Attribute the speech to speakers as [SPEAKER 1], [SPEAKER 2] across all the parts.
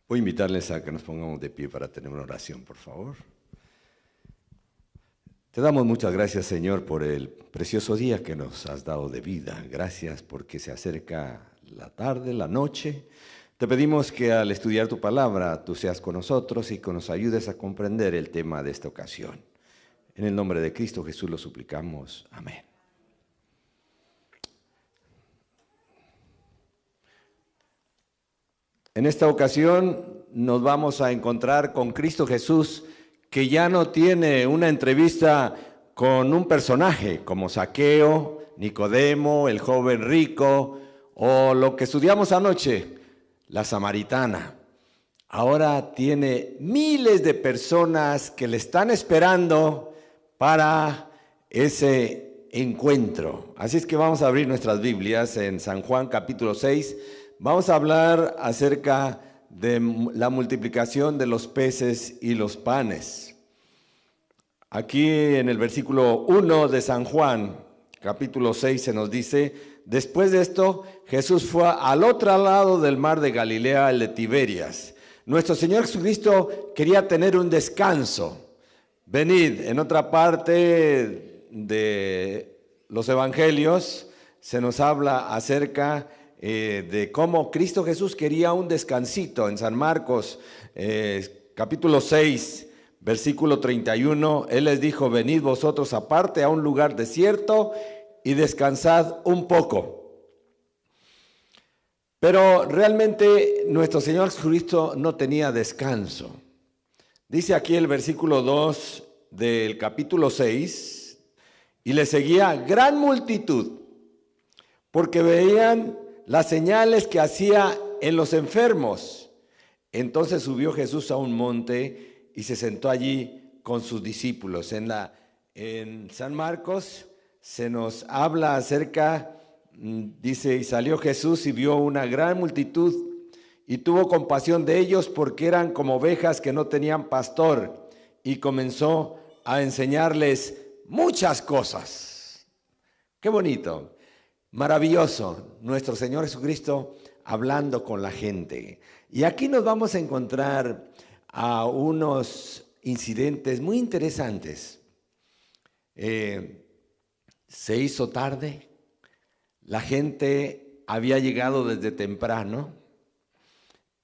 [SPEAKER 1] Voy a invitarles a que nos pongamos de pie para tener una oración, por favor. Te damos muchas gracias, Señor, por el precioso día que nos has dado de vida. Gracias porque se acerca la tarde, la noche. Te pedimos que al estudiar tu palabra, tú seas con nosotros y que nos ayudes a comprender el tema de esta ocasión. En el nombre de Cristo Jesús lo suplicamos. Amén. En esta ocasión nos vamos a encontrar con Cristo Jesús, que ya no tiene una entrevista con un personaje como Zaqueo, Nicodemo, el joven rico o lo que estudiamos anoche, la samaritana. Ahora tiene miles de personas que le están esperando para ese encuentro. Así es que vamos a abrir nuestras Biblias en San Juan capítulo 6. Vamos a hablar acerca de la multiplicación de los peces y los panes. Aquí en el versículo 1 de San Juan, capítulo 6, se nos dice: después de esto, Jesús fue al otro lado del mar de Galilea, el de Tiberias. Nuestro Señor Jesucristo quería tener un descanso. Venid, en otra parte de los evangelios se nos habla acerca de cómo Cristo Jesús quería un descansito. En San Marcos, capítulo 6, versículo 31, Él les dijo: venid vosotros aparte a un lugar desierto y descansad un poco. Pero realmente nuestro Señor Jesucristo no tenía descanso. Dice aquí el versículo 2 del capítulo 6, y le seguía gran multitud, porque veían las señales que hacía en los enfermos. Entonces subió Jesús a un monte y se sentó allí con sus discípulos. En San Marcos se nos habla acerca, dice: y salió Jesús y vio una gran multitud y tuvo compasión de ellos porque eran como ovejas que no tenían pastor, y comenzó a enseñarles muchas cosas. Qué bonito. Maravilloso, nuestro Señor Jesucristo hablando con la gente. Y aquí nos vamos a encontrar a unos incidentes muy interesantes. Se hizo tarde, la gente había llegado desde temprano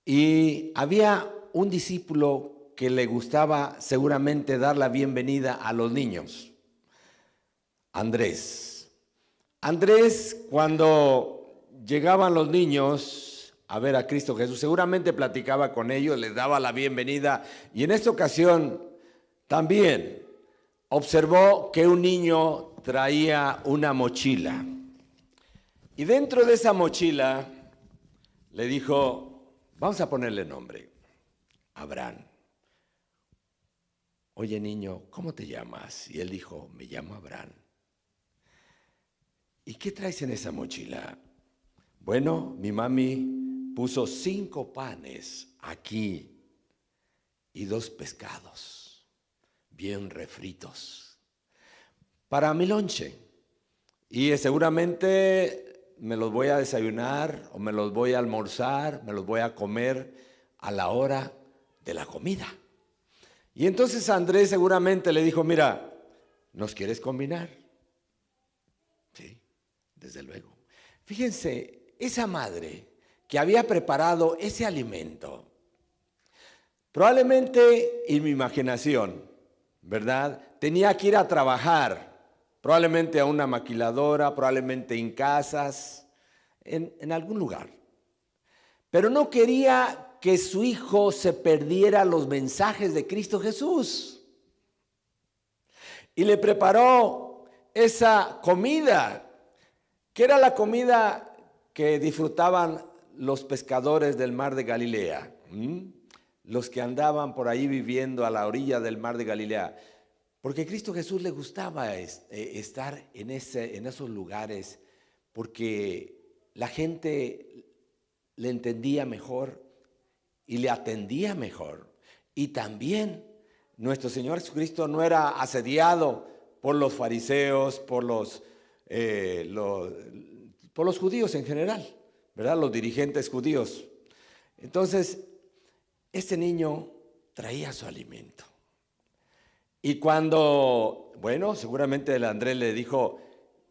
[SPEAKER 1] y había un discípulo que le gustaba seguramente dar la bienvenida a los niños, Andrés. Andrés, cuando llegaban los niños a ver a Cristo Jesús, seguramente platicaba con ellos, les daba la bienvenida, y en esta ocasión también observó que un niño traía una mochila. Y dentro de esa mochila le dijo: vamos a ponerle nombre, Abraham. Oye, niño, ¿cómo te llamas? Y él dijo: me llamo Abraham. ¿Y qué traes en esa mochila? Bueno, mi mami puso 5 panes aquí y 2 pescados bien refritos para mi lonche. Y seguramente me los voy a desayunar o me los voy a almorzar, me los voy a comer a la hora de la comida. Y entonces Andrés seguramente le dijo: mira, ¿nos quieres combinar? Sí. Desde luego. Fíjense, esa madre que había preparado ese alimento, probablemente en mi imaginación, ¿verdad?, tenía que ir a trabajar, probablemente a una maquiladora, probablemente en casas, en algún lugar. Pero no quería que su hijo se perdiera los mensajes de Cristo Jesús. Y le preparó esa comida, que era la comida que disfrutaban los pescadores del mar de Galilea, los que andaban por ahí viviendo a la orilla del mar de Galilea, porque a Cristo Jesús le gustaba estar en esos lugares, porque la gente le entendía mejor y le atendía mejor. Y también nuestro Señor Jesucristo no era asediado por los fariseos, por los judíos en general, ¿verdad? Los dirigentes judíos. Entonces, este niño traía su alimento. Y cuando, seguramente el Andrés le dijo,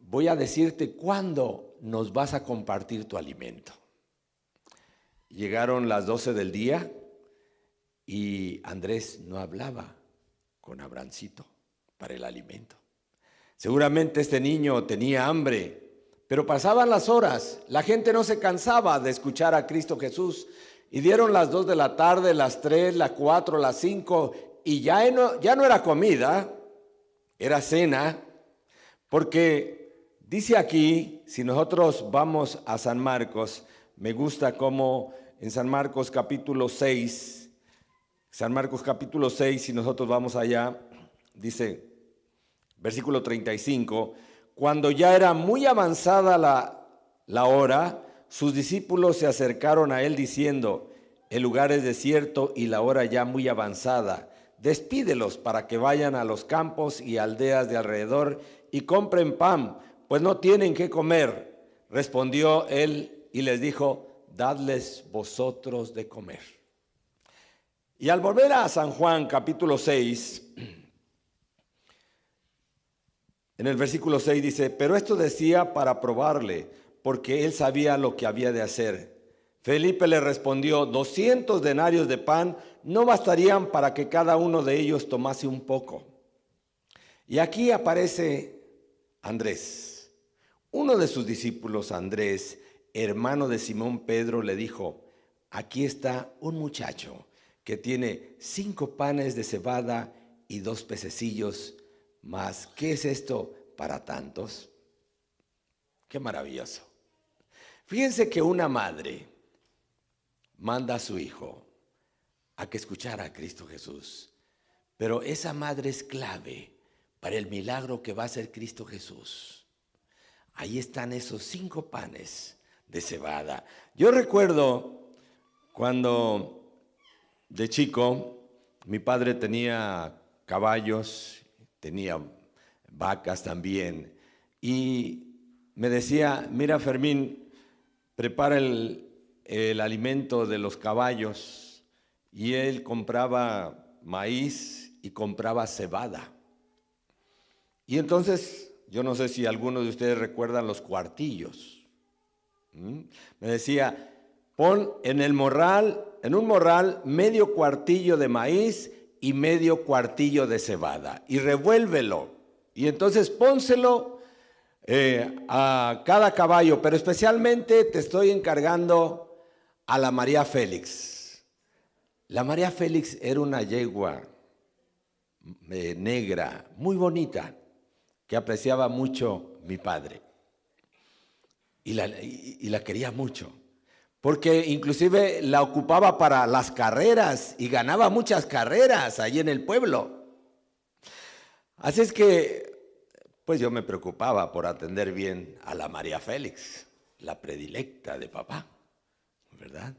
[SPEAKER 1] voy a decirte cuándo nos vas a compartir tu alimento. Llegaron las 12 del día y Andrés no hablaba con Abrancito para el alimento. Seguramente este niño tenía hambre, pero pasaban las horas, la gente no se cansaba de escuchar a Cristo Jesús y dieron las 2 de la tarde, las 3, las 4, las 5 y ya no era comida, era cena, porque dice aquí, si nosotros vamos a San Marcos, me gusta cómo en San Marcos capítulo 6, si nosotros vamos allá, dice, versículo 35, cuando ya era muy avanzada la hora, sus discípulos se acercaron a él diciendo, el lugar es desierto y la hora ya muy avanzada. Despídelos para que vayan a los campos y aldeas de alrededor y compren pan, pues no tienen qué comer. Respondió él y les dijo, dadles vosotros de comer. Y al volver a San Juan capítulo 6, en el versículo 6 dice, pero esto decía para probarle, porque él sabía lo que había de hacer. Felipe le respondió, 200 denarios de pan no bastarían para que cada uno de ellos tomase un poco. Y aquí aparece Andrés. Uno de sus discípulos, Andrés, hermano de Simón Pedro, le dijo, aquí está un muchacho que tiene 5 panes de cebada y 2 pececillos, mas ¿qué es esto para tantos? Qué maravilloso. Fíjense que una madre manda a su hijo a que escuchara a Cristo Jesús, pero esa madre es clave para el milagro que va a hacer Cristo Jesús. Ahí están esos 5 panes de cebada. Yo recuerdo cuando de chico mi padre tenía caballos, tenía vacas también, y me decía, mira Fermín, prepara el alimento de los caballos, y él compraba maíz y compraba cebada. Y entonces, yo no sé si algunos de ustedes recuerdan los cuartillos. Me decía, pon en un morral medio cuartillo de maíz y medio cuartillo de cebada y revuélvelo. Y entonces pónselo a cada caballo, pero especialmente te estoy encargando a la María Félix. La María Félix era una yegua negra, muy bonita, que apreciaba mucho mi padre. Y la quería mucho, porque inclusive la ocupaba para las carreras y ganaba muchas carreras ahí en el pueblo. Así es que, pues yo me preocupaba por atender bien a la María Félix, la predilecta de papá, ¿verdad?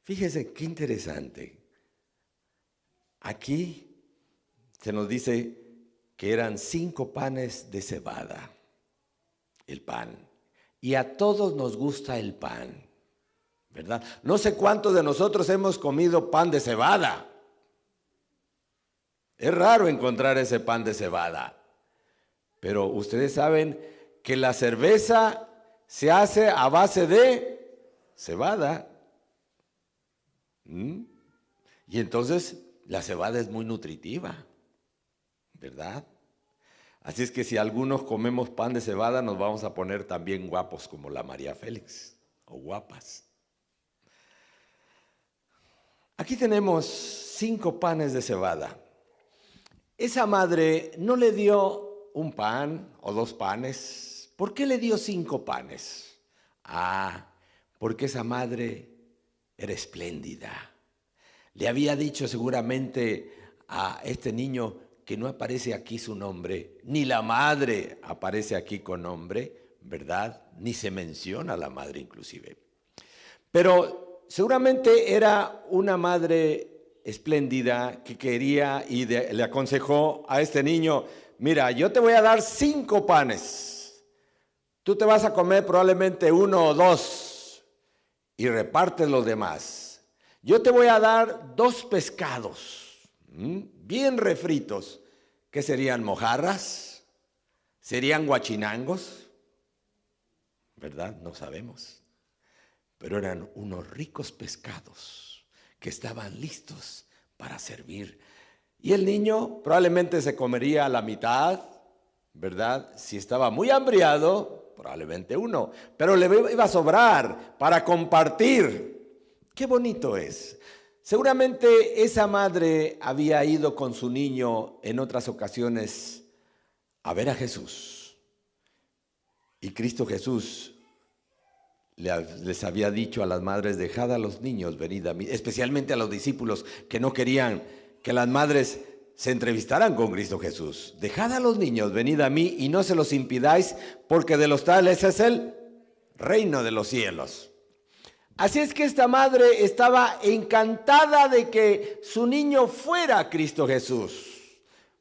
[SPEAKER 1] Fíjese qué interesante. Aquí se nos dice que eran 5 panes de cebada, el pan. Y a todos nos gusta el pan, ¿verdad? No sé cuántos de nosotros hemos comido pan de cebada. Es raro encontrar ese pan de cebada. Pero ustedes saben que la cerveza se hace a base de cebada. Y entonces la cebada es muy nutritiva, ¿verdad? Así es que si algunos comemos pan de cebada, nos vamos a poner también guapos como la María Félix, o guapas. Aquí tenemos 5 panes de cebada. Esa madre no le dio un pan o 2 panes. ¿Por qué le dio 5 panes? Porque esa madre era espléndida. Le había dicho seguramente a este niño que no aparece aquí su nombre, ni la madre aparece aquí con nombre, ¿verdad? Ni se menciona a la madre inclusive. Pero seguramente era una madre espléndida que quería y le aconsejó a este niño, mira, yo te voy a dar 5 panes. Tú te vas a comer probablemente 1 o 2 y repartes los demás. Yo te voy a dar 2 pescados, bien refritos, que serían mojarras, serían guachinangos, ¿verdad? No sabemos. Pero eran unos ricos pescados que estaban listos para servir. Y el niño probablemente se comería la mitad, ¿verdad? Si estaba muy hambriado, probablemente uno, pero le iba a sobrar para compartir. Qué bonito es. Seguramente esa madre había ido con su niño en otras ocasiones a ver a Jesús. Y Cristo Jesús les había dicho a las madres: dejad a los niños, venid a mí, especialmente a los discípulos que no querían que las madres se entrevistaran con Cristo Jesús. Dejad a los niños, venid a mí y no se los impidáis, porque de los tales es el reino de los cielos. Así es que esta madre estaba encantada de que su niño fuera Cristo Jesús,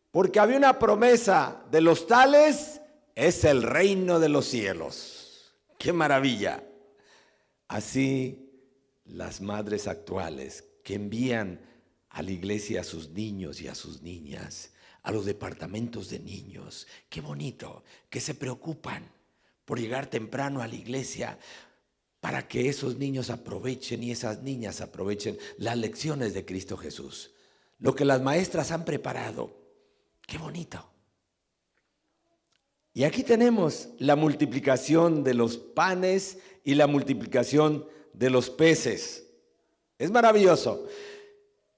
[SPEAKER 1] porque había una promesa: de los tales es el reino de los cielos. ¡Qué maravilla! Así las madres actuales que envían a la iglesia a sus niños y a sus niñas, a los departamentos de niños, qué bonito, que se preocupan por llegar temprano a la iglesia para que esos niños aprovechen y esas niñas aprovechen las lecciones de Cristo Jesús. Lo que las maestras han preparado, qué bonito. Y aquí tenemos la multiplicación de los panes y la multiplicación de los peces. Es maravilloso.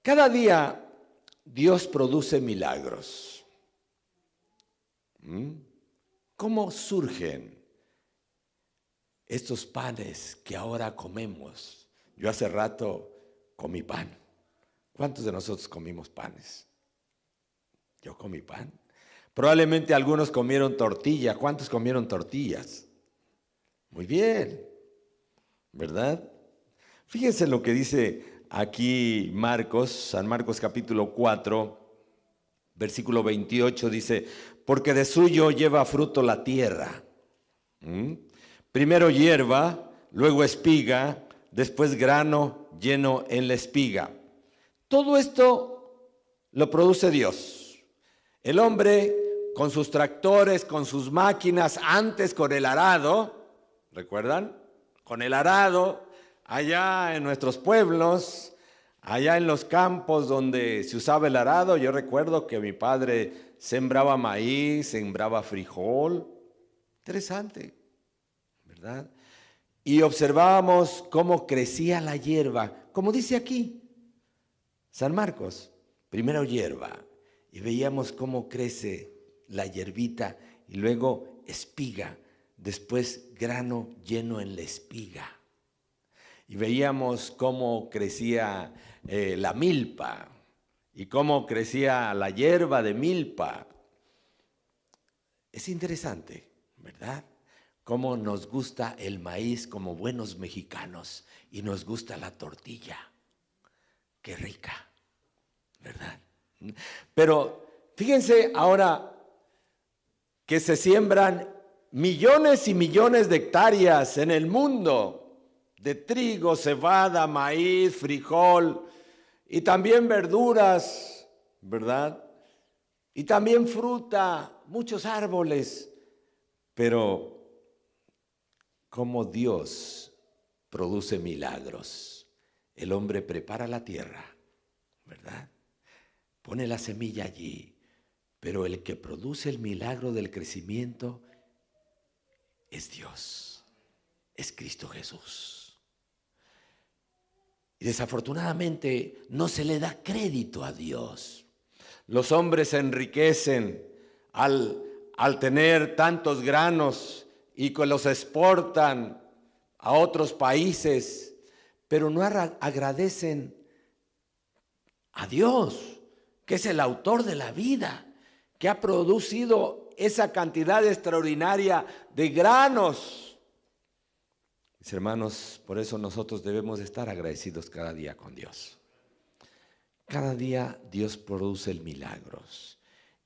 [SPEAKER 1] Cada día Dios produce milagros. ¿Cómo surgen estos panes que ahora comemos? Yo hace rato comí pan. ¿Cuántos de nosotros comimos panes? Yo comí pan. Probablemente algunos comieron tortilla. ¿Cuántos comieron tortillas? Muy bien, ¿verdad? Fíjense lo que dice aquí Marcos, San Marcos capítulo 4, versículo 28, dice: porque de suyo lleva fruto la tierra. Primero hierba, luego espiga, después grano lleno en la espiga. Todo esto lo produce Dios. El hombre con sus tractores, con sus máquinas, antes con el arado, ¿recuerdan? Con el arado, allá en nuestros pueblos, allá en los campos donde se usaba el arado. Yo recuerdo que mi padre sembraba maíz, sembraba frijol. Interesante, ¿verdad? Y observábamos cómo crecía la hierba, como dice aquí San Marcos: primero hierba, y veíamos cómo crece la hierbita y luego espiga, después grano lleno en la espiga. Y veíamos cómo crecía la milpa y cómo crecía la hierba de milpa. Es interesante, ¿verdad? Cómo nos gusta el maíz como buenos mexicanos y nos gusta la tortilla. Qué rica, ¿verdad? Pero fíjense ahora que se siembran millones y millones de hectáreas en el mundo de trigo, cebada, maíz, frijol y también verduras, ¿verdad? Y también fruta, muchos árboles. Pero cómo Dios produce milagros. El hombre prepara la tierra, ¿verdad? Pone la semilla allí, pero el que produce el milagro del crecimiento es Dios, es Cristo Jesús. Y desafortunadamente no se le da crédito a Dios. Los hombres se enriquecen al tener tantos granos y que los exportan a otros países, pero no agradecen a Dios, que es el autor de la vida, que ha producido esa cantidad extraordinaria de granos. Mis hermanos, por eso nosotros debemos estar agradecidos cada día con Dios. Cada día Dios produce milagros.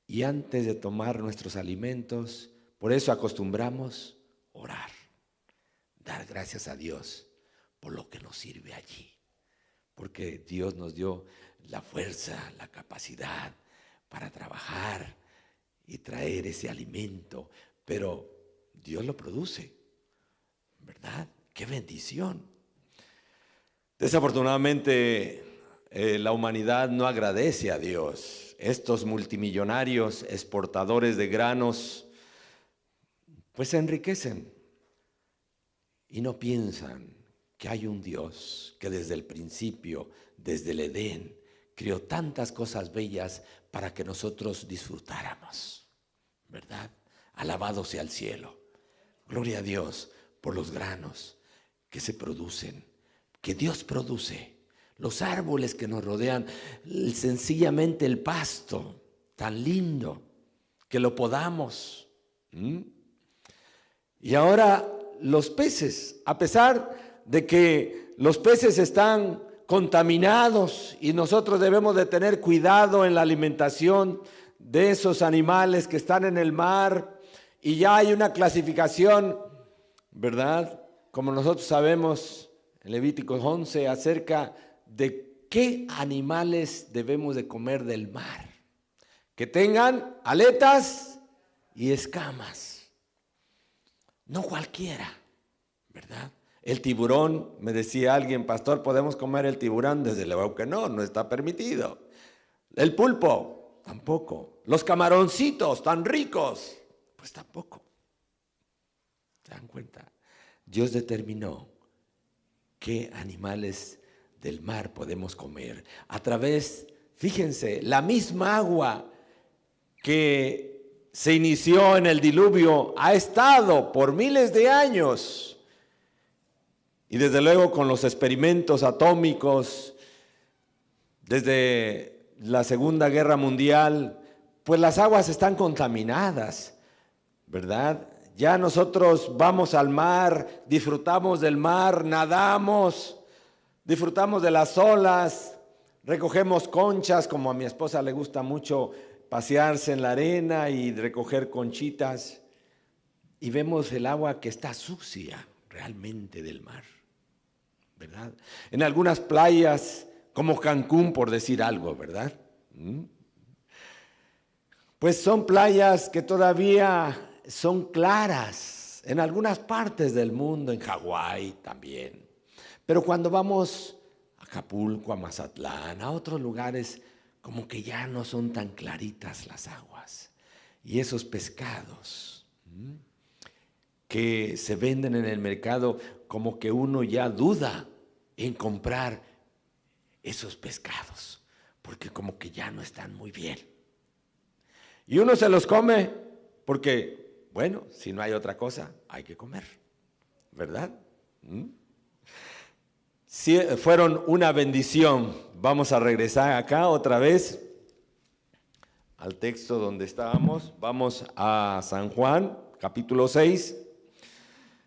[SPEAKER 1] Y antes de tomar nuestros alimentos, por eso acostumbramos orar, dar gracias a Dios por lo que nos sirve allí, porque Dios nos dio la fuerza, la capacidad para trabajar y traer ese alimento, pero Dios lo produce, ¿verdad? ¡Qué bendición! Desafortunadamente, la humanidad no agradece a Dios. Estos multimillonarios exportadores de granos, pues se enriquecen y no piensan que hay un Dios que desde el principio, desde el Edén, creó tantas cosas bellas para que nosotros disfrutáramos, ¿verdad? Alabado sea el cielo. Gloria a Dios por los granos que se producen, que Dios produce, los árboles que nos rodean, sencillamente el pasto tan lindo que lo podamos. Y ahora los peces, a pesar de que los peces están contaminados y nosotros debemos de tener cuidado en la alimentación de esos animales que están en el mar, y ya hay una clasificación, ¿verdad? Como nosotros sabemos en Levítico 11 acerca de qué animales debemos de comer del mar, que tengan aletas y escamas, no cualquiera, ¿verdad? El tiburón, me decía alguien, pastor, ¿podemos comer el tiburón? Desde luego que no, no está permitido. El pulpo, tampoco. Los camaroncitos tan ricos, pues tampoco. ¿Se dan cuenta? Dios determinó qué animales del mar podemos comer. A través, fíjense, la misma agua que se inició en el diluvio ha estado por miles de años. Y desde luego con los experimentos atómicos, desde la Segunda Guerra Mundial, pues las aguas están contaminadas, ¿verdad? Ya nosotros vamos al mar, disfrutamos del mar, nadamos, disfrutamos de las olas, recogemos conchas, como a mi esposa le gusta mucho pasearse en la arena y recoger conchitas, y vemos el agua que está sucia realmente del mar, ¿verdad? En algunas playas, como Cancún, por decir algo, ¿verdad? Pues son playas que todavía son claras, en algunas partes del mundo, en Hawái también. Pero cuando vamos a Acapulco, a Mazatlán, a otros lugares, como que ya no son tan claritas las aguas. Y esos pescados que se venden en el mercado, como que uno ya duda en comprar esos pescados, porque como que ya no están muy bien. Y uno se los come porque, bueno, si no hay otra cosa, hay que comer, ¿verdad? Sí, fueron una bendición. Vamos a regresar acá otra vez al texto donde estábamos. Vamos a San Juan, capítulo 6.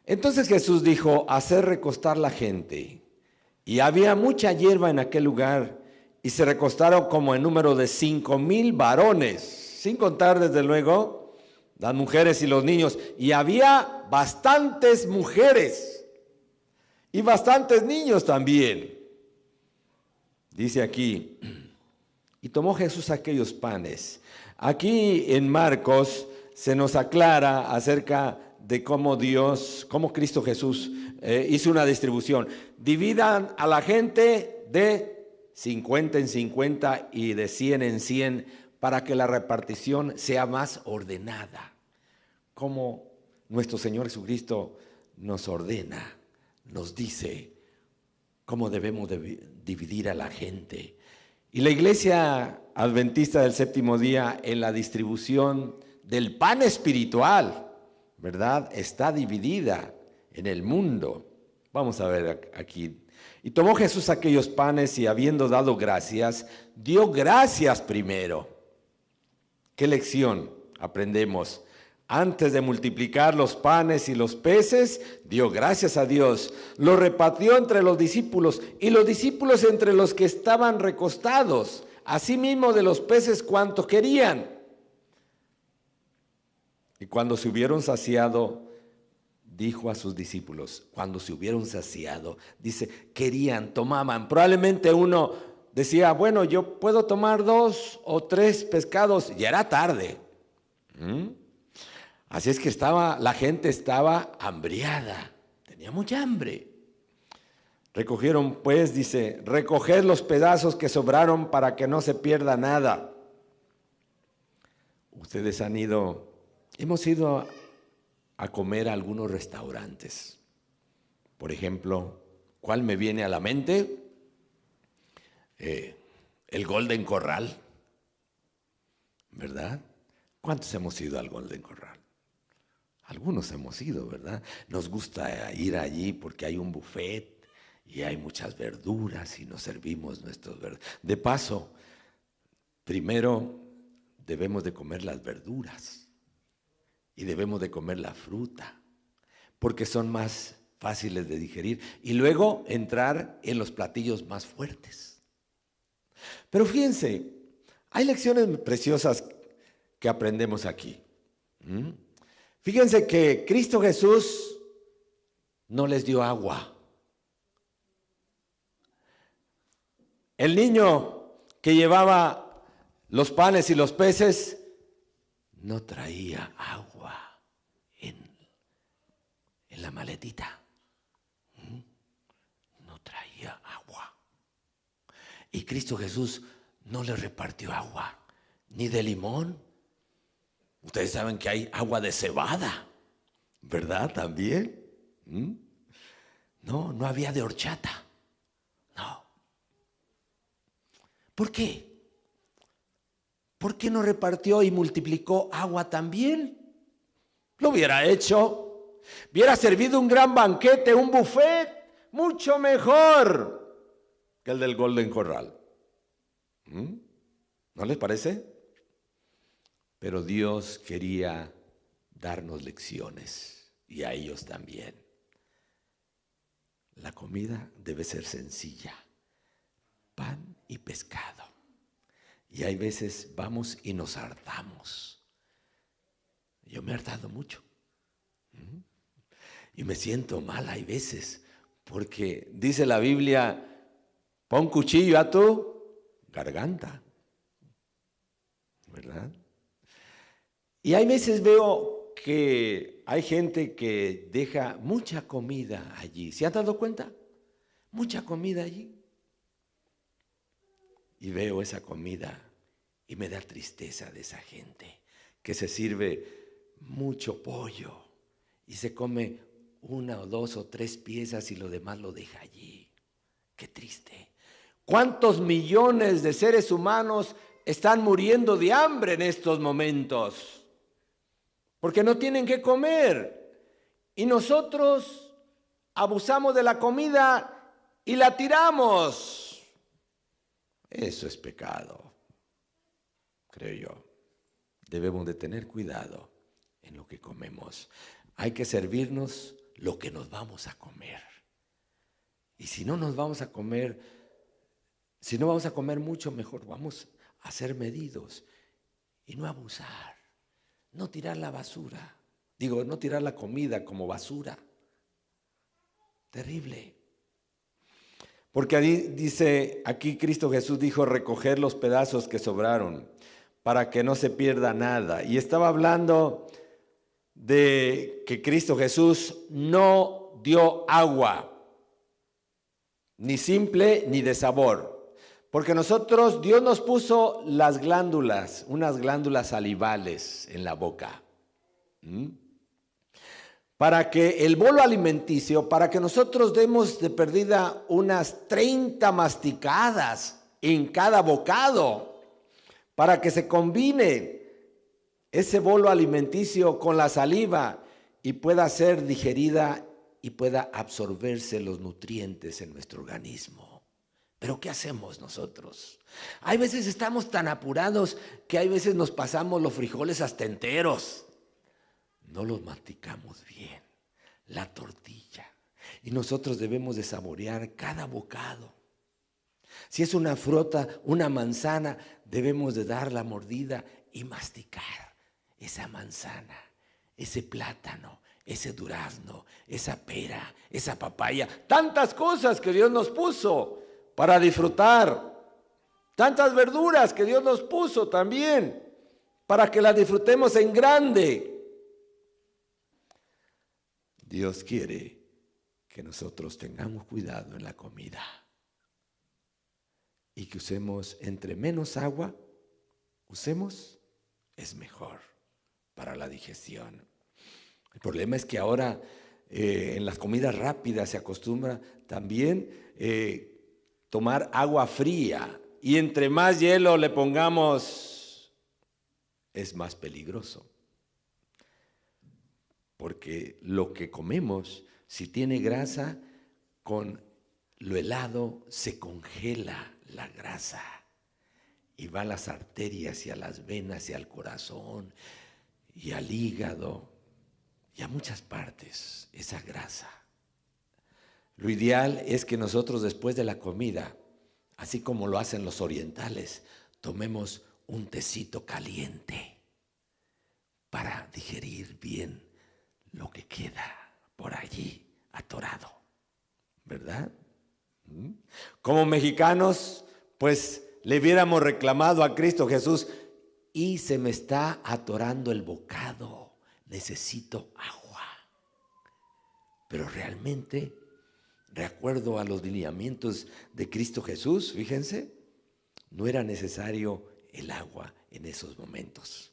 [SPEAKER 1] Entonces Jesús dijo: hacer recostar la gente. Y había mucha hierba en aquel lugar, y se recostaron como en número de 5,000 varones, sin contar desde luego las mujeres y los niños. Y había bastantes mujeres y bastantes niños también. Dice aquí: y tomó Jesús aquellos panes. Aquí en Marcos se nos aclara acerca de cómo Cristo Jesús hizo una distribución. Dividan a la gente de 50 en 50 y de 100 en 100 para que la repartición sea más ordenada. Como nuestro Señor Jesucristo nos ordena, nos dice cómo debemos de dividir a la gente. Y la Iglesia Adventista del Séptimo Día, en la distribución del pan espiritual, ¿verdad?, está dividida en el mundo. Vamos a ver aquí. Y tomó Jesús aquellos panes y, habiendo dado gracias, dio gracias primero. ¿Qué lección aprendemos? Antes de multiplicar los panes y los peces, dio gracias a Dios, lo repartió entre los discípulos y los discípulos entre los que estaban recostados, asimismo de los peces cuanto querían. Y cuando se hubieron saciado, dijo a sus discípulos, cuando se hubieron saciado, dice, querían, tomaban. Probablemente uno decía, bueno, yo puedo tomar 2 o 3 pescados. Ya era tarde. Así es que la gente estaba hambriada, tenía mucha hambre. Recogieron pues, dice, recoged los pedazos que sobraron para que no se pierda nada. Ustedes hemos ido a comer a algunos restaurantes. Por ejemplo, ¿cuál me viene a la mente? El Golden Corral, ¿verdad? ¿Cuántos hemos ido al Golden Corral? Algunos hemos ido, ¿verdad? Nos gusta ir allí porque hay un buffet y hay muchas verduras y nos servimos nuestros verduras. De paso, primero debemos de comer las verduras y debemos de comer la fruta porque son más fáciles de digerir y luego entrar en los platillos más fuertes. Pero fíjense, hay lecciones preciosas que aprendemos aquí. Fíjense que Cristo Jesús no les dio agua. El niño que llevaba los panes y los peces no traía agua en la maletita. No traía agua. Y Cristo Jesús no le repartió agua, ni de limón. Ustedes saben que hay agua de cebada, ¿verdad? También. No había de horchata. No. ¿Por qué? ¿Por qué no repartió y multiplicó agua también? Lo hubiera hecho. Hubiera servido un gran banquete, un buffet, mucho mejor que el del Golden Corral. ¿No les parece? Pero Dios quería darnos lecciones y a ellos también. La comida debe ser sencilla, pan y pescado. Y hay veces vamos y nos hartamos. Yo me he hartado mucho. Y me siento mal hay veces, porque dice la Biblia, pon cuchillo a tu garganta, ¿verdad? Y hay veces veo que hay gente que deja mucha comida allí. ¿Se han dado cuenta? Mucha comida allí. Y veo esa comida y me da tristeza de esa gente que se sirve mucho pollo y se come 1 o 2 o 3 piezas y lo demás lo deja allí. Qué triste. ¿Cuántos millones de seres humanos están muriendo de hambre en estos momentos? Porque no tienen que comer. Y nosotros abusamos de la comida y la tiramos. Eso es pecado, creo yo. Debemos de tener cuidado en lo que comemos. Hay que servirnos lo que nos vamos a comer. Y si no vamos a comer mucho, mejor vamos a ser medidos y no abusar. No tirar la basura. No tirar la comida como basura. Terrible. Porque dice aquí Cristo Jesús dijo recoger los pedazos que sobraron para que no se pierda nada. Y estaba hablando de que Cristo Jesús no dio agua, ni simple ni de sabor. Porque Dios nos puso las glándulas, unas glándulas salivales en la boca. Para que el bolo alimenticio, para que nosotros demos de perdida unas 30 masticadas en cada bocado, para que se combine ese bolo alimenticio con la saliva y pueda ser digerida y pueda absorberse los nutrientes en nuestro organismo. Pero ¿qué hacemos nosotros? Hay veces estamos tan apurados que hay veces nos pasamos los frijoles hasta enteros. No los masticamos bien, la tortilla. Y nosotros debemos de saborear cada bocado. Si es una fruta, una manzana, debemos de dar la mordida y masticar esa manzana, ese plátano, ese durazno, esa pera, esa papaya, tantas cosas que Dios nos puso para disfrutar, tantas verduras que Dios nos puso también para que las disfrutemos en grande. Dios quiere que nosotros tengamos cuidado en la comida y que usemos entre menos agua, es mejor para la digestión. El problema es que ahora en las comidas rápidas se acostumbra también tomar agua fría y entre más hielo le pongamos es más peligroso. Porque lo que comemos, si tiene grasa, con lo helado se congela la grasa y va a las arterias y a las venas y al corazón y al hígado y a muchas partes esa grasa. Lo ideal es que nosotros después de la comida, así como lo hacen los orientales, tomemos un tecito caliente para digerir bien lo que queda por allí atorado, ¿verdad? Como mexicanos, pues le hubiéramos reclamado a Cristo Jesús, y se me está atorando el bocado, necesito agua. Pero realmente, de acuerdo a los lineamientos de Cristo Jesús, fíjense, no era necesario el agua en esos momentos.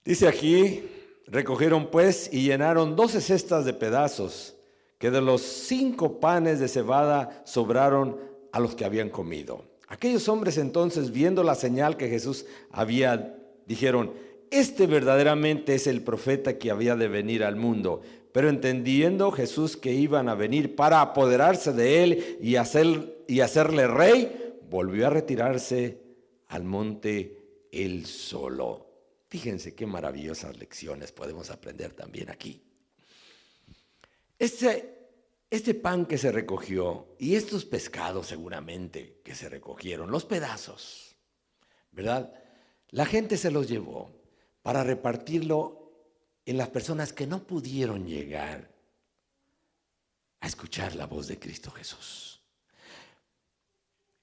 [SPEAKER 1] Dice aquí, recogieron pues y llenaron 12 cestas de pedazos, que de los 5 panes de cebada sobraron a los que habían comido. Aquellos hombres entonces, viendo la señal que Jesús había, dijeron, este verdaderamente es el profeta que había de venir al mundo. Pero entendiendo Jesús que iban a venir para apoderarse de él y hacerle rey, volvió a retirarse al monte él solo. Fíjense qué maravillosas lecciones podemos aprender también aquí. Este pan que se recogió y estos pescados seguramente que se recogieron, los pedazos, ¿verdad? La gente se los llevó para repartirlo en las personas que no pudieron llegar a escuchar la voz de Cristo Jesús.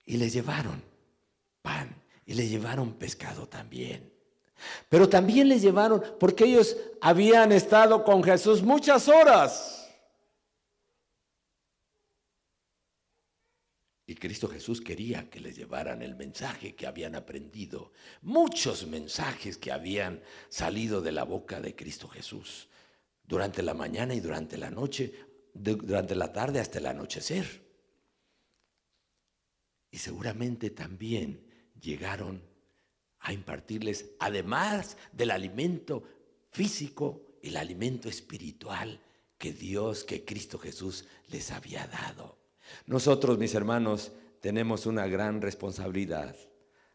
[SPEAKER 1] Y les llevaron pan y les llevaron pescado también. Pero también les llevaron, porque ellos habían estado con Jesús muchas horas. Y Cristo Jesús quería que les llevaran el mensaje que habían aprendido. Muchos mensajes que habían salido de la boca de Cristo Jesús. Durante la mañana y durante la noche, durante la tarde hasta el anochecer. Y seguramente también llegaron a impartirles, además del alimento físico, el alimento espiritual que Dios, que Cristo Jesús les había dado. Nosotros, mis hermanos, tenemos una gran responsabilidad.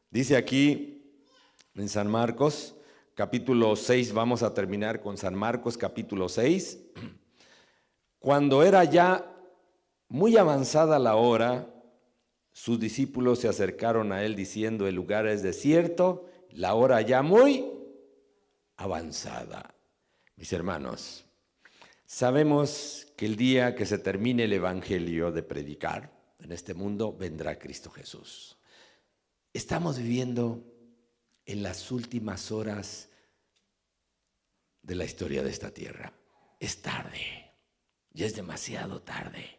[SPEAKER 1] Dice aquí en San Marcos, capítulo 6, vamos a terminar con San Marcos, capítulo 6. Cuando era ya muy avanzada la hora, sus discípulos se acercaron a él diciendo, el lugar es desierto, la hora ya muy avanzada. Mis hermanos, sabemos que el día que se termine el evangelio de predicar en este mundo, vendrá Cristo Jesús. Estamos viviendo en las últimas horas de la historia de esta tierra. Es tarde, ya es demasiado tarde.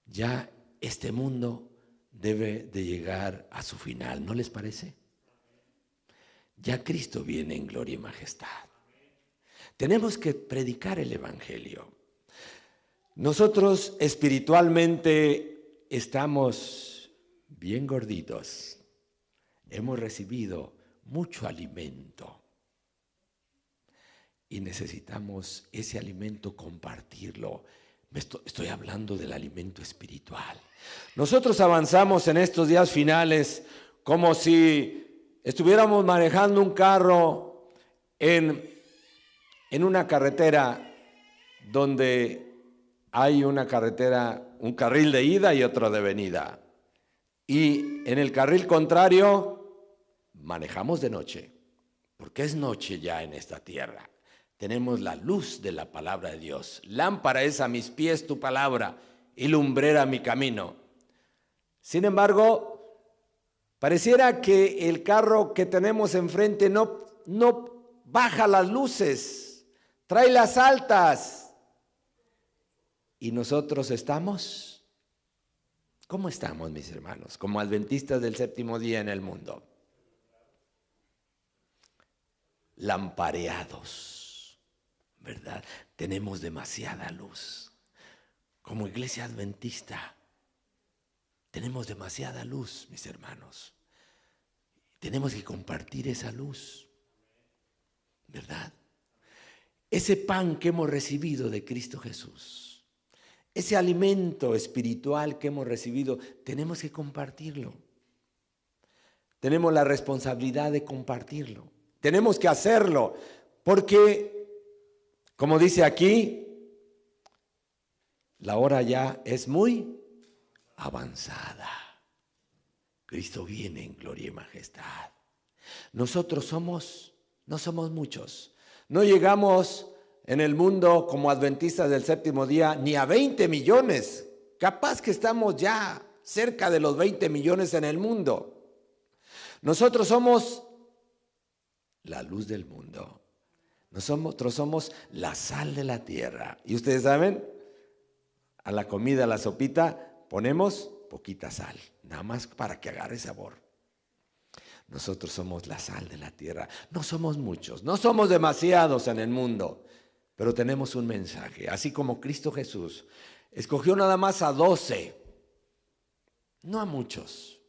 [SPEAKER 1] Ya este mundo debe de llegar a su final, ¿no les parece? Ya Cristo viene en gloria y majestad. Tenemos que predicar el evangelio. Nosotros espiritualmente estamos bien gorditos. Hemos recibido mucho alimento y necesitamos ese alimento compartirlo. Estoy hablando del alimento espiritual. Nosotros avanzamos en estos días finales como si estuviéramos manejando un carro en una carretera donde hay una carretera, un carril de ida y otro de venida. Y en el carril contrario manejamos de noche, porque es noche ya en esta tierra. tenemos la luz de la palabra de Dios. Lámpara es a mis pies tu palabra y lumbrera mi camino. Sin embargo, pareciera que el carro que tenemos enfrente no baja las luces, trae las altas. ¿Y nosotros estamos? ¿Cómo estamos, mis hermanos? Como adventistas del séptimo día en el mundo. Lampareados, ¿verdad? Tenemos demasiada luz. Como iglesia adventista, tenemos demasiada luz, mis hermanos. Tenemos que compartir esa luz, ¿verdad? Ese pan que hemos recibido de Cristo Jesús, ese alimento espiritual que hemos recibido, tenemos que compartirlo. Tenemos la responsabilidad de compartirlo. Tenemos que hacerlo porque, como dice aquí, la hora ya es muy avanzada. Cristo viene en gloria y majestad. Nosotros no somos muchos. No llegamos en el mundo como adventistas del séptimo día ni a 20 millones. Capaz que estamos ya cerca de los 20 millones en el mundo. Nosotros somos la luz del mundo. Nosotros somos la sal de la tierra. Y ustedes saben, a la comida, a la sopita, ponemos poquita sal, nada más para que agarre sabor. Nosotros somos la sal de la tierra. No somos muchos, no somos demasiados en el mundo, pero tenemos un mensaje. Así como Cristo Jesús escogió nada más a 12, no a muchos.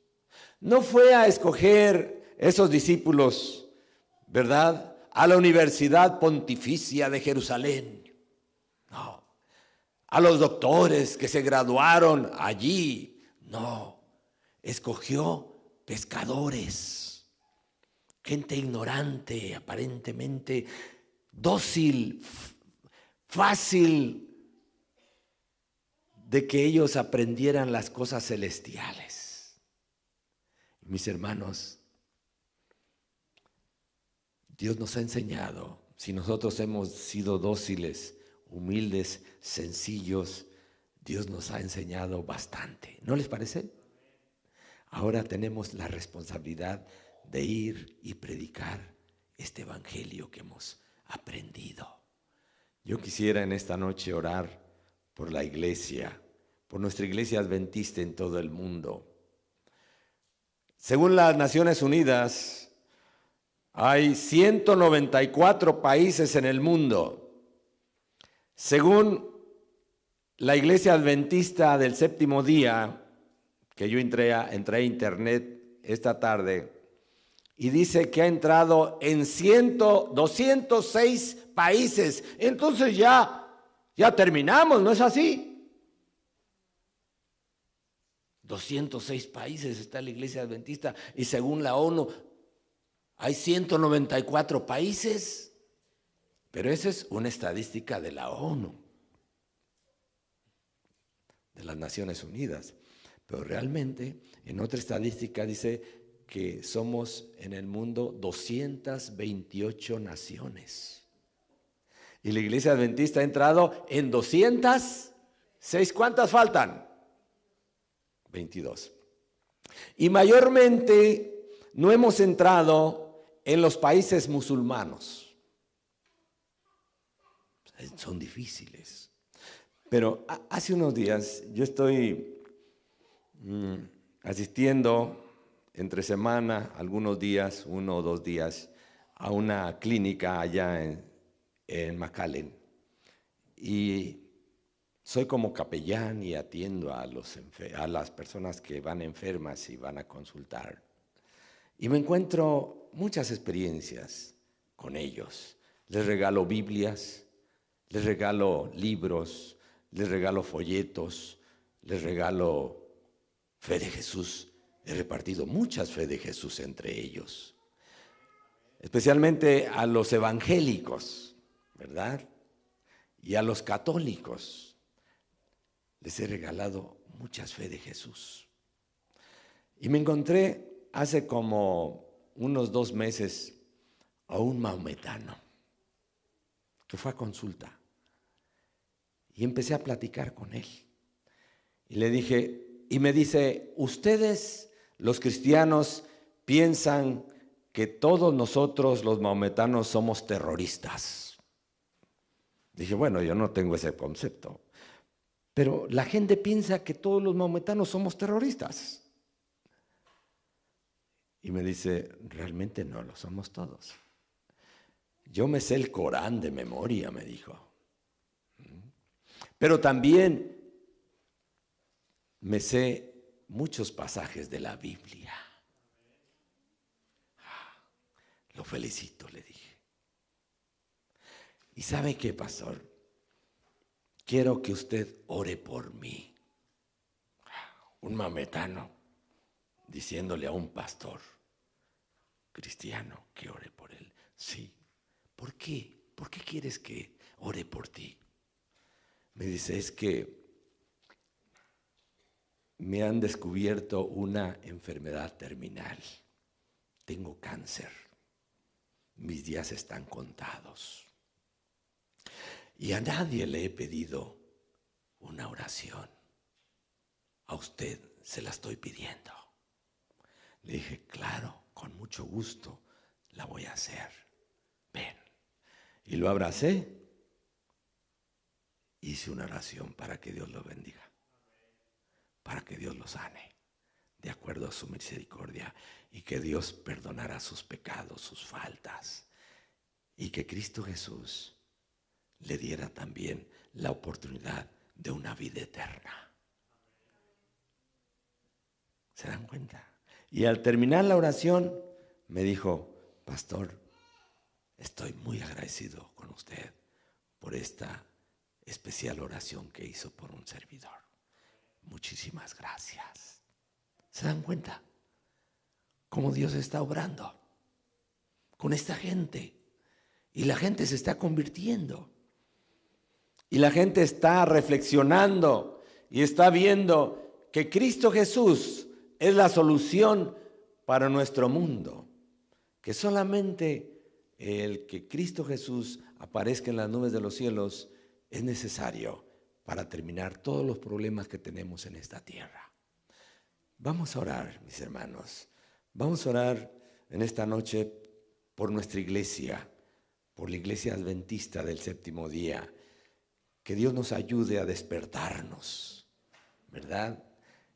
[SPEAKER 1] No fue a escoger esos discípulos, ¿verdad?, a la Universidad Pontificia de Jerusalén. No. A los doctores que se graduaron allí. No. Escogió pescadores, gente ignorante, aparentemente dócil, fácil de que ellos aprendieran las cosas celestiales. Mis hermanos, Dios nos ha enseñado, si nosotros hemos sido dóciles, humildes, sencillos, Dios nos ha enseñado bastante. ¿No les parece? Ahora tenemos la responsabilidad de ir y predicar este evangelio que hemos aprendido. Yo quisiera en esta noche orar por la iglesia, por nuestra iglesia adventista en todo el mundo. Según las Naciones Unidas, hay 194 países en el mundo. Según la iglesia adventista del séptimo día, que yo entré a internet esta tarde, y dice que ha entrado en 206 países. Entonces ya terminamos, ¿no es así? 206 países está la iglesia adventista y según la ONU hay 194 países, pero esa es una estadística de la ONU, de las Naciones Unidas. Pero realmente en otra estadística dice que somos en el mundo 228 naciones. Y la iglesia adventista ha entrado en 206. ¿Cuántas faltan? 22. Y mayormente no hemos entrado en los países musulmanos. Son difíciles. Pero hace unos días yo estoy asistiendo entre semana, algunos días, 1 o 2 días, a una clínica allá en McAllen. Y soy como capellán y atiendo a las personas que van enfermas y van a consultar. Y me encuentro muchas experiencias con ellos. Les regalo Biblias, les regalo libros, les regalo folletos, les regalo fe de Jesús. He repartido muchas fe de Jesús entre ellos. Especialmente a los evangélicos, ¿verdad? Y a los católicos. Les he regalado muchas fe de Jesús. Y me encontré hace como unos 2 meses a un maometano que fue a consulta. Y empecé a platicar con él. Y le dije, y me dice, ustedes los cristianos piensan que todos nosotros los maometanos somos terroristas. Dije, bueno, yo no tengo ese concepto. Pero la gente piensa que todos los maometanos somos terroristas. Y me dice, realmente no lo somos todos. Yo me sé el Corán de memoria, me dijo. Pero también me sé muchos pasajes de la Biblia. Lo felicito, le dije. ¿Y sabe qué, pastor? Quiero que usted ore por mí. Un maometano diciéndole a un pastor cristiano que ore por él. Sí. ¿Por qué? ¿Por qué quieres que ore por ti? Me dice, es que me han descubierto una enfermedad terminal. Tengo cáncer. Mis días están contados. Y a nadie le he pedido una oración. A usted se la estoy pidiendo. Le dije, claro, con mucho gusto la voy a hacer. Ven. Y lo abracé. Hice una oración para que Dios lo bendiga. Para que Dios lo sane. De acuerdo a su misericordia. Y que Dios perdonara sus pecados, sus faltas. Y que Cristo Jesús le diera también la oportunidad de una vida eterna. ¿Se dan cuenta? Y al terminar la oración me dijo, pastor, estoy muy agradecido con usted por esta especial oración que hizo por un servidor. Muchísimas gracias. ¿Se dan cuenta? Cómo Dios está obrando con esta gente. Y la gente se está convirtiendo. Y la gente está reflexionando y está viendo que Cristo Jesús es la solución para nuestro mundo. Que solamente el que Cristo Jesús aparezca en las nubes de los cielos es necesario para terminar todos los problemas que tenemos en esta tierra. Vamos a orar, mis hermanos. Vamos a orar en esta noche por nuestra iglesia, por la iglesia adventista del séptimo día. Que Dios nos ayude a despertarnos, ¿verdad?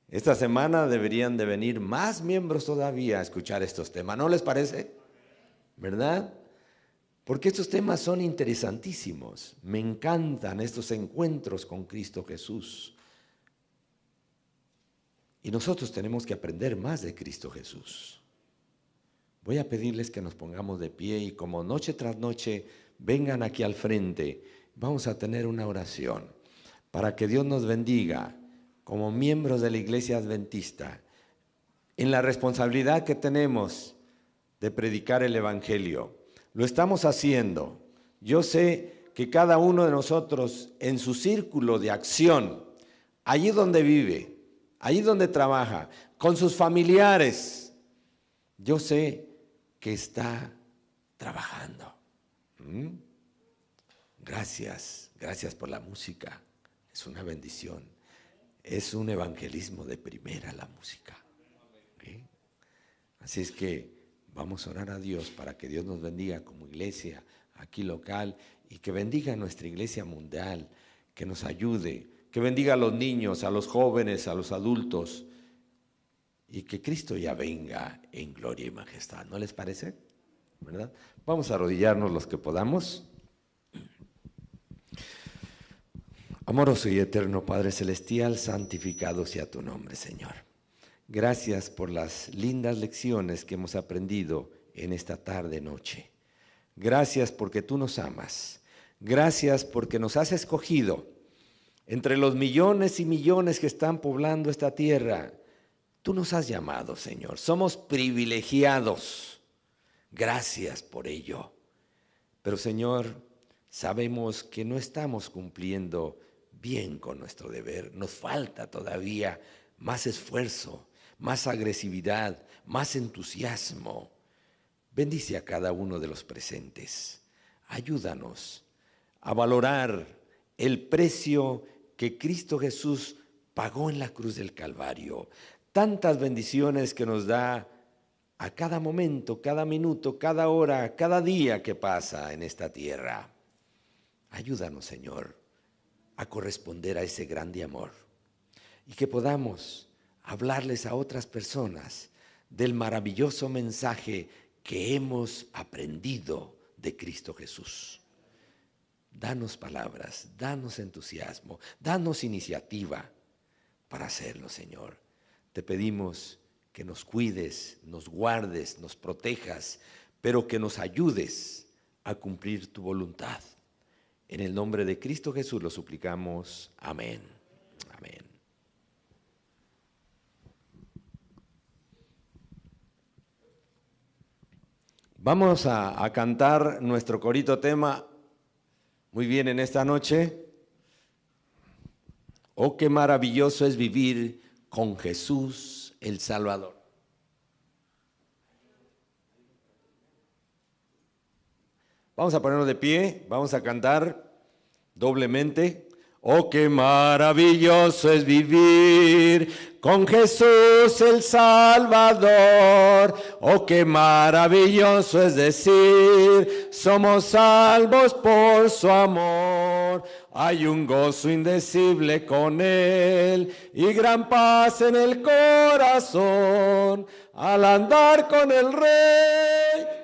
[SPEAKER 1] Esta semana deberían de venir más miembros todavía a escuchar estos temas, ¿no les parece? ¿Verdad? Porque estos temas son interesantísimos. Me encantan estos encuentros con Cristo Jesús. Y nosotros tenemos que aprender más de Cristo Jesús. Voy a pedirles que nos pongamos de pie y como noche tras noche vengan aquí al frente. Vamos a tener una oración para que Dios nos bendiga como miembros de la iglesia adventista en la responsabilidad que tenemos de predicar el evangelio. Lo estamos haciendo. Yo sé que cada uno de nosotros en su círculo de acción, allí donde vive, allí donde trabaja, con sus familiares, yo sé que está trabajando. Gracias por la música. Es una bendición. Es un evangelismo de primera la música. ¿Sí? Así es que vamos a orar a Dios para que Dios nos bendiga como iglesia aquí local y que bendiga a nuestra iglesia mundial, que nos ayude, que bendiga a los niños, a los jóvenes, a los adultos y que Cristo ya venga en gloria y majestad. ¿No les parece? ¿Verdad? Vamos a arrodillarnos los que podamos. Amoroso y eterno Padre Celestial, santificado sea tu nombre, Señor. Gracias por las lindas lecciones que hemos aprendido en esta tarde, noche. Gracias porque tú nos amas. Gracias porque nos has escogido entre los millones y millones que están poblando esta tierra. Tú nos has llamado, Señor. Somos privilegiados. Gracias por ello. Pero, Señor, sabemos que no estamos cumpliendo bien con nuestro deber. Nos falta todavía más esfuerzo, más agresividad, más entusiasmo. Bendice a cada uno de los presentes. Ayúdanos a valorar el precio que Cristo Jesús pagó en la cruz del Calvario. Tantas bendiciones que nos da a cada momento, cada minuto, cada hora, cada día que pasa en esta tierra. Ayúdanos, Señor, a corresponder a ese grande amor y que podamos hablarles a otras personas del maravilloso mensaje que hemos aprendido de Cristo Jesús. Danos palabras, danos entusiasmo, danos iniciativa para hacerlo, Señor. Te pedimos que nos cuides, nos guardes, nos protejas, pero que nos ayudes a cumplir tu voluntad. En el nombre de Cristo Jesús lo suplicamos. Amén. Amén. Vamos a cantar nuestro corito tema muy bien en esta noche. Oh, qué maravilloso es vivir con Jesús el Salvador. Vamos a ponernos de pie, vamos a cantar doblemente. Oh, qué maravilloso es vivir con Jesús el Salvador. Oh, qué maravilloso es decir, somos salvos por su amor. Hay un gozo indecible con Él y gran paz en el corazón al andar con el Rey.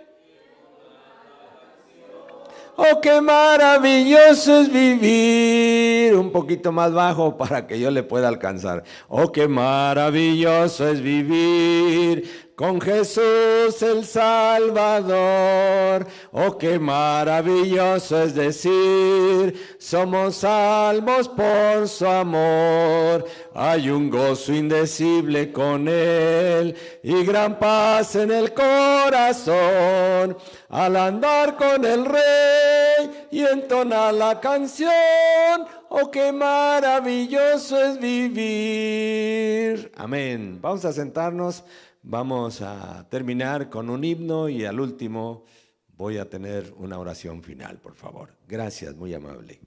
[SPEAKER 1] Oh, qué maravilloso es vivir. Un poquito más bajo para que yo le pueda alcanzar. Oh, qué maravilloso es vivir con Jesús el Salvador. Oh, qué maravilloso es decir, somos salvos por su amor. Hay un gozo indecible con Él y gran paz en el corazón al andar con el Rey y entonar la canción. Oh, qué maravilloso es vivir. Amén. Vamos a sentarnos, vamos a terminar con un himno y al último voy a tener una oración final, por favor. Gracias, muy amable.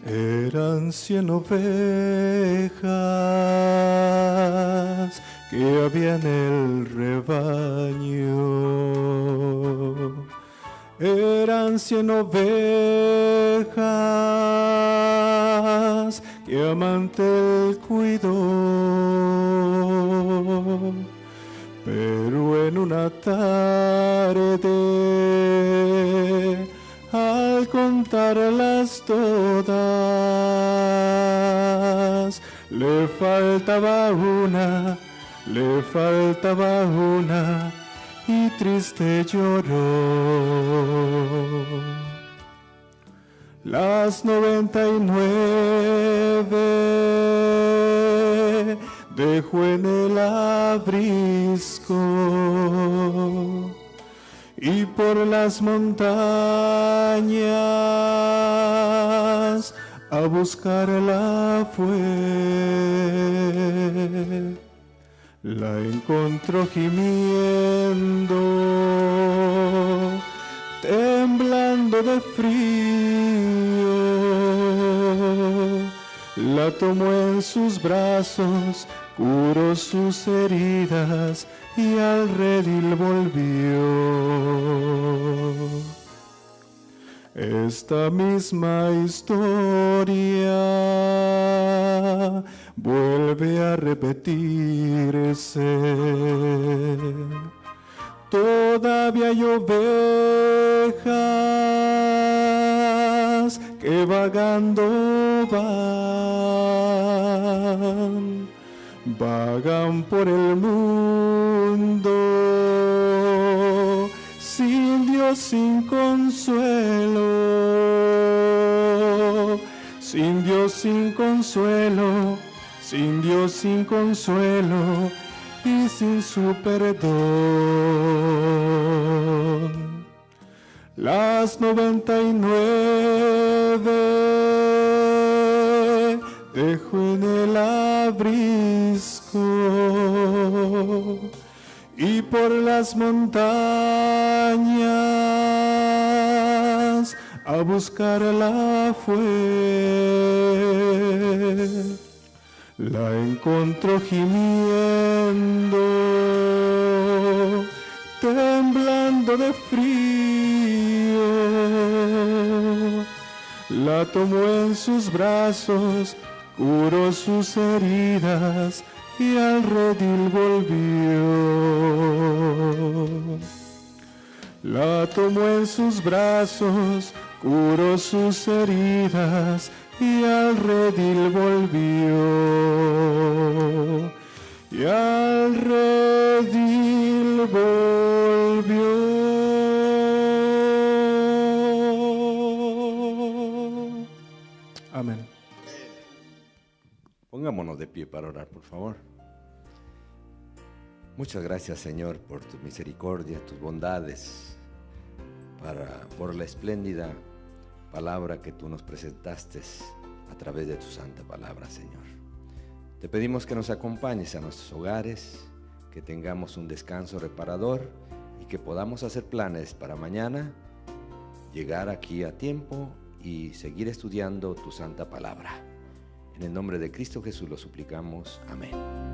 [SPEAKER 2] Eran 100 ovejas que había en el rebaño. Eran 100 ovejas que amante cuidó. Pero en una tarde, al contarlas todas, le faltaba una y triste lloró. Las 99 dejó en el abrisco y por las montañas a buscarla fue. La encontró gimiendo, temblando de frío. La tomó en sus brazos, curó sus heridas y al redil volvió. Esta misma historia vuelve a repetirse. Todavía hay ovejas que vagando vagan por el mundo Dios sin consuelo, sin Dios sin consuelo, sin Dios sin consuelo y sin su perdón. Las 99 dejo en el abrisco y por las montañas a buscarla fue. La encontró gimiendo, temblando de frío. La tomó en sus brazos, curó sus heridas y al redil volvió. La tomó en sus brazos, curó sus heridas y al redil volvió. Y al redil volvió. Amén.
[SPEAKER 1] Pongámonos de pie para orar, por favor. Muchas gracias, Señor, por tu misericordia, tus bondades, por la espléndida palabra que tú nos presentaste a través de tu santa palabra, Señor. Te pedimos que nos acompañes a nuestros hogares, que tengamos un descanso reparador y que podamos hacer planes para mañana, llegar aquí a tiempo y seguir estudiando tu santa palabra. En el nombre de Cristo Jesús lo suplicamos. Amén.